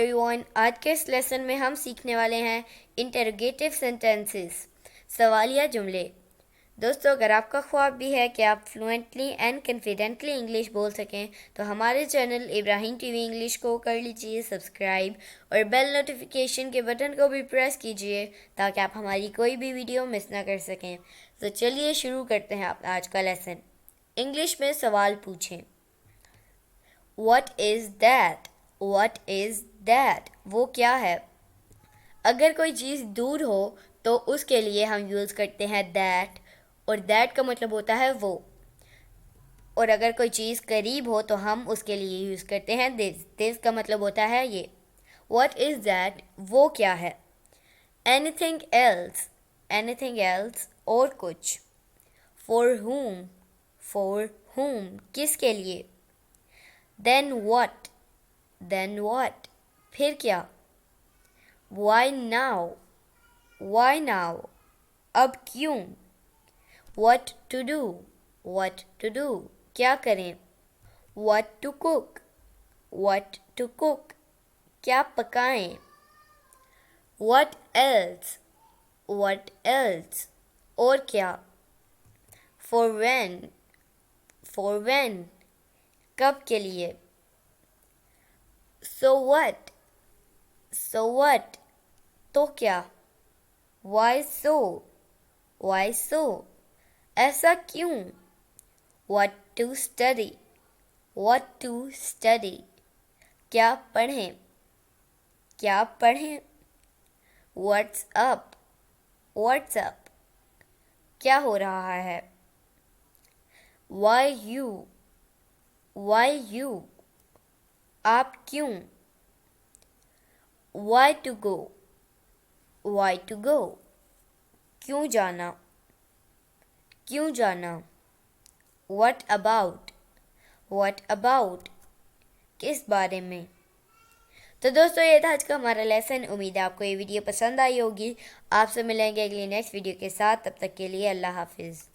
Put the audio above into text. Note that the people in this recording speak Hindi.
एवरीवन, आज के इस लेसन में हम सीखने वाले हैं इंटरोगेटिव सेंटेंसेस, सवालिया जुमले। दोस्तों, अगर आपका ख्वाब भी है कि आप फ्लुएंटली एंड कॉन्फिडेंटली इंग्लिश बोल सकें तो हमारे चैनल इब्राहिम टीवी इंग्लिश को कर लीजिए सब्सक्राइब और बेल नोटिफिकेशन के बटन को भी प्रेस कीजिए ताकि आप हमारी कोई भी वीडियो मिस ना कर सकें। तो चलिए शुरू करते हैं अपना आज का लेसन। इंग्लिश में सवाल पूछें। What is that? What is that? वो क्या है? अगर कोई चीज़ दूर हो तो उसके लिए हम यूज़ करते हैं that, और that का मतलब होता है वो। और अगर कोई चीज़ करीब हो तो हम उसके लिए यूज़ करते हैं this. This का मतलब होता है ये। What is that? वो क्या है? Anything else? Anything else? और कुछ। For whom? For whom? किसके लिए? Then what? Then what? फिर क्या? Why now? Why now? अब क्यों? What to do? What to do? क्या करें? What to cook? What to cook? क्या पकाएं? What else? What else? और क्या? For when? For when? कब के लिए? So what? So what? तो क्या? Why so? Why so? ऐसा क्यों? What to study? What to study? क्या पढ़ें? क्या पढ़ें? What's up? What's up? क्या हो रहा है? Why you? Why you? आप क्यों? Why to go? Why to go? क्यों जाना? क्यों जाना? What about? What about? किस बारे में? तो दोस्तों, ये था आज का हमारा लेसन। उम्मीद है आपको ये वीडियो पसंद आई होगी। आपसे मिलेंगे अगली नेक्स्ट वीडियो के साथ। तब तक के लिए अल्लाह हाफिज़।